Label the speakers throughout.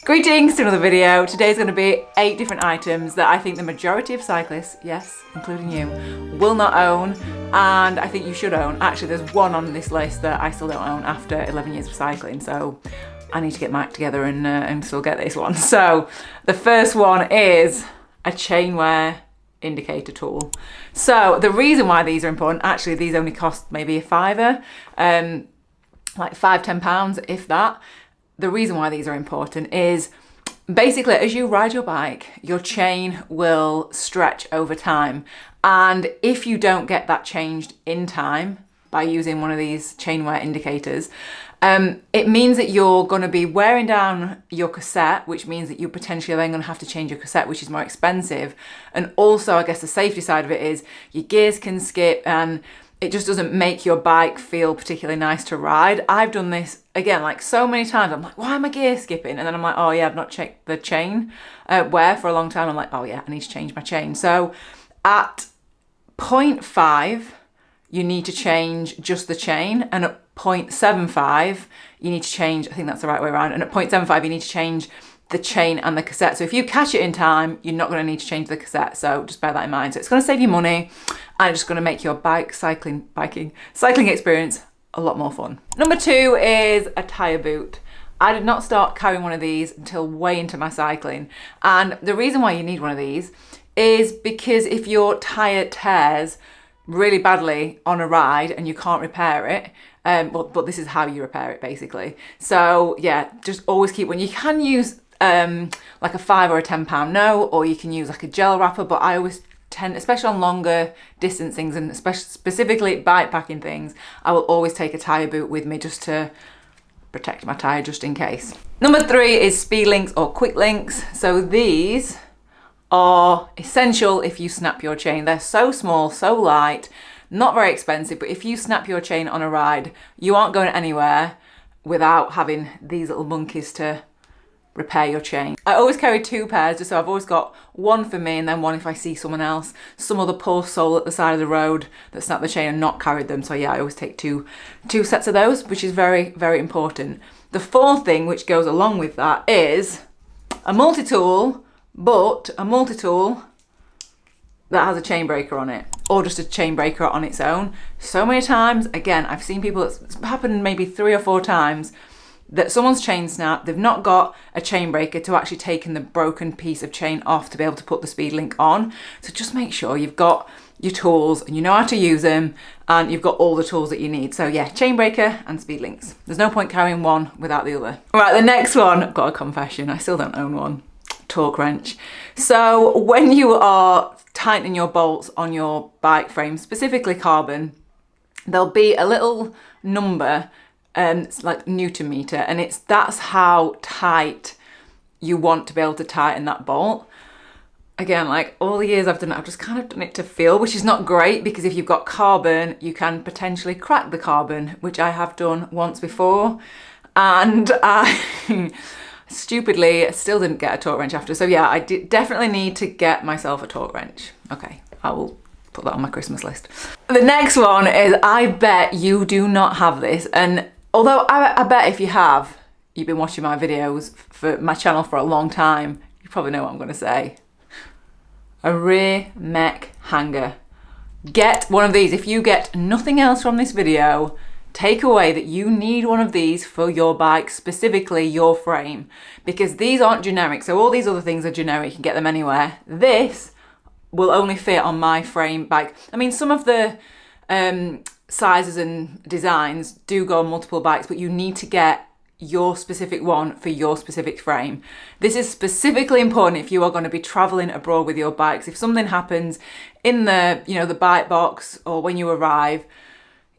Speaker 1: Greetings to another video. Today's going to be 8 different items that I think the majority of cyclists, yes, including you, will not own, and I think you should own. Actually, there's one on this list that I still don't own after 11 years of cycling, so I need to get my act together and still get this one. So the first one is a chain wear indicator tool. So the reason why these are important, actually these only cost maybe a fiver, like £5–10 if that. The reason why these are important is basically as you ride your bike, your chain will stretch over time. And if you don't get that changed in time by using one of these chain wear indicators, it means that you're going to be wearing down your cassette, which means that you're potentially then going to have to change your cassette, which is more expensive. And also, I guess the safety side of it is your gears can skip and it just doesn't make your bike feel particularly nice to ride. I've done this, again, like so many times. I'm like, why am I gear skipping? And then I'm like, oh yeah, I've not checked the chain wear for a long time. I'm like, oh yeah, I need to change my chain. So at 0.5, you need to change just the chain. And at 0.75, you need to change, I think that's the right way around. And at 0.75, you need to change the chain and the cassette. So if you catch it in time, you're not going to need to change the cassette. So just bear that in mind. So it's going to save you money and it's just going to make your cycling experience a lot more fun. Number 2 is a tyre boot. I did not start carrying one of these until way into my cycling. And the reason why you need one of these is because if your tyre tears really badly on a ride and you can't repair it, but this is how you repair it basically. So yeah, just always keep one. You can use like a £5 or a £10 note, or you can use like a gel wrapper, but I always tend, especially on longer distance things and specifically bike packing things, I will always take a tyre boot with me just to protect my tyre just in case. Number 3 is speed links or quick links. So these are essential if you snap your chain. They're so small, so light, not very expensive, but if you snap your chain on a ride, you aren't going anywhere without having these little monkeys to repair your chain. I always carry 2 pairs, just so I've always got one for me and then one if I see someone else, some other poor soul at the side of the road that snapped the chain and not carried them. So yeah, I always take two sets of those, which is very, very important. The 4th thing which goes along with that is a multi-tool, but a multi-tool that has a chain breaker on it, or just a chain breaker on its own. So many times, again, I've seen people, it's happened maybe 3 or 4 times, that someone's chain snapped, they've not got a chain breaker to actually taking the broken piece of chain off to be able to put the speed link on. So just make sure you've got your tools and you know how to use them and you've got all the tools that you need. So yeah, chain breaker and speed links. There's no point carrying one without the other. Right, the next one, I've got a confession, I still don't own one. Torque wrench. So when you are tightening your bolts on your bike frame, specifically carbon, there'll be a little number, it's like Newton meter, and that's how tight you want to be able to tighten that bolt. Again, like all the years I've done it, I've just kind of done it to feel, which is not great because if you've got carbon, you can potentially crack the carbon, which I have done once before, and I stupidly still didn't get a torque wrench after. So yeah, I definitely need to get myself a torque wrench. Okay, I will put that on my Christmas list. The next one is, I bet you do not have this, and although I bet if you have, you've been watching my videos for my channel for a long time, you probably know what I'm going to say. A rear mech hanger. Get one of these. If you get nothing else from this video, take away that you need one of these for your bike, specifically your frame, because these aren't generic. So all these other things are generic, you can get them anywhere. This will only fit on my frame bike. I mean, some of the sizes and designs do go on multiple bikes, but you need to get your specific one for your specific frame. This is specifically important if you are going to be traveling abroad with your bikes. If something happens in the, the bike box or when you arrive,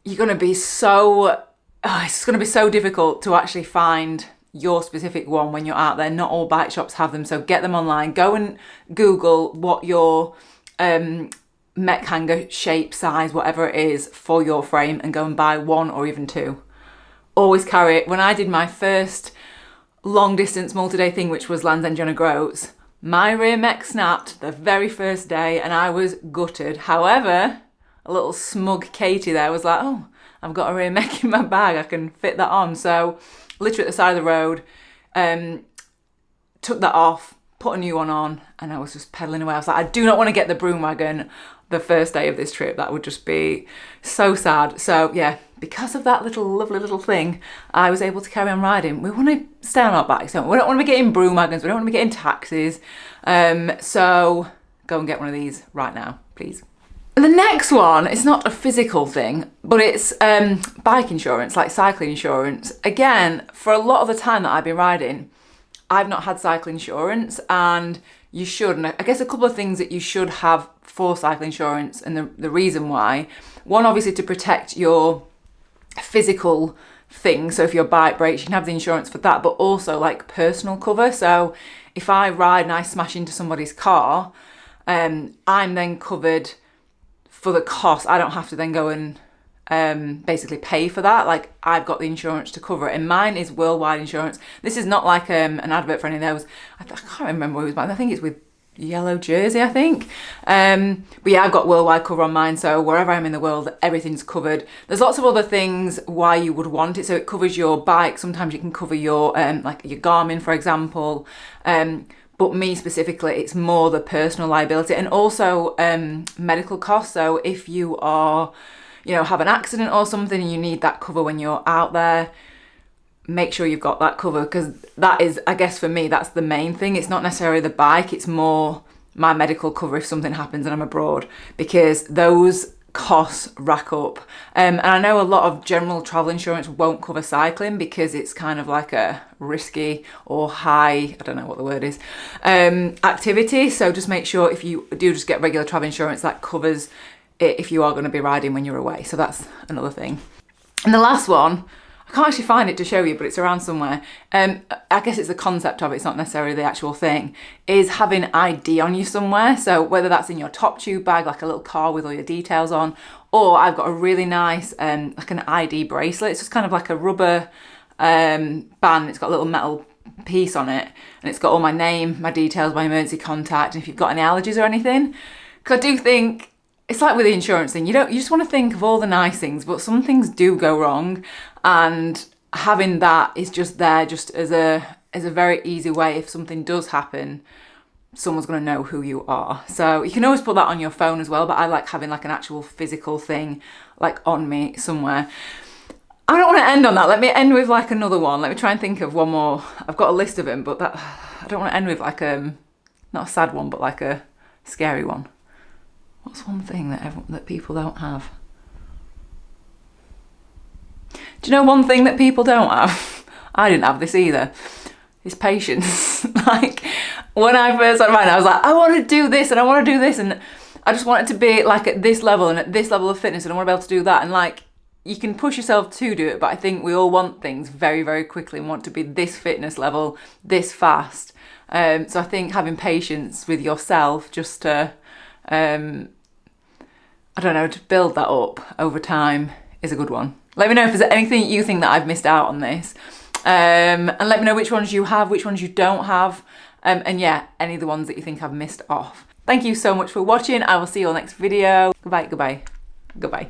Speaker 1: you're going to be it's going to be so difficult to actually find your specific one when you're out there. Not all bike shops have them, so get them online. Go and Google what your mech hanger shape, size, whatever it is for your frame, and go and buy 1 or even 2. Always carry it. When I did my first long distance multi-day thing, which was Land's End John O'Groats, my rear mech snapped the very first day and I was gutted. However, a little smug Katie there was like, oh, I've got a rear mech in my bag, I can fit that on. So literally at the side of the road, took that off, put a new one on, and I was just pedaling away. I was like, I do not want to get the broom wagon the first day of this trip. That would just be so sad. So yeah, because of that lovely little thing, I was able to carry on riding. We want to stay on our bikes, don't we? We don't want to be getting broom wagons. We don't want to be getting taxis. So go and get one of these right now, please. The next one is not a physical thing, but it's bike insurance, like cycling insurance. Again, for a lot of the time that I've been riding, I've not had cycle insurance, and you should. And I guess a couple of things that you should have for cycle insurance, and the reason why. One, obviously to protect your physical things. So if your bike breaks, you can have the insurance for that, but also like personal cover. So if I ride and I smash into somebody's car, I'm then covered for the cost. I don't have to then go and basically pay for that. Like, I've got the insurance to cover it, and mine is worldwide insurance. This is not like an advert for any of those. I can't remember who it was, but I think it's with Yellow Jersey, I think. But yeah, I've got worldwide cover on mine, so wherever I'm in the world, everything's covered. There's lots of other things why you would want it. So it covers your bike. Sometimes you can cover your like your Garmin, for example. But me specifically, it's more the personal liability, and also medical costs. So if you are, have an accident or something and you need that cover when you're out there, make sure you've got that cover, because that is, I guess for me, that's the main thing. It's not necessarily the bike, it's more my medical cover if something happens and I'm abroad, because those costs rack up. And I know a lot of general travel insurance won't cover cycling because it's kind of like a risky or high, I don't know what the word is, activity. So just make sure if you do just get regular travel insurance, that covers it if you are going to be riding when you're away. So that's another thing. And the last one, I can't actually find it to show you, but it's around somewhere. I guess it's the concept of it, it's not necessarily the actual thing, is having ID on you somewhere. So whether that's in your top tube bag, like a little card with all your details on, or I've got a really nice, like an ID bracelet. It's just kind of like a rubber band. It's got a little metal piece on it, and it's got all my name, my details, my emergency contact, and if you've got any allergies or anything. Because I do think, it's like with the insurance thing, you just want to think of all the nice things, but some things do go wrong, and having that is just there just as a very easy way. If something does happen, someone's going to know who you are. So you can always put that on your phone as well, but I like having like an actual physical thing like on me somewhere. I don't want to end on that. Let me end with like another one. Let me try and think of one more. I've got a list of them, but I don't want to end with like not a sad one, but like a scary one. What's one thing that people don't have? Do you know one thing that people don't have? I didn't have this either. Is patience. Like, when I first started riding, I was like, I want to do this and I want to do this, and I just want it to be like at this level and at this level of fitness, and I want to be able to do that. And like, you can push yourself to do it, but I think we all want things very, very quickly and want to be this fitness level, this fast. So I think having patience with yourself just to, I don't know, to build that up over time is a good one. Let me know if there's anything you think that I've missed out on this. And let me know which ones you have, which ones you don't have. And yeah, any of the ones that you think I've missed off. Thank you so much for watching. I will see you on the next video. Goodbye, goodbye, goodbye.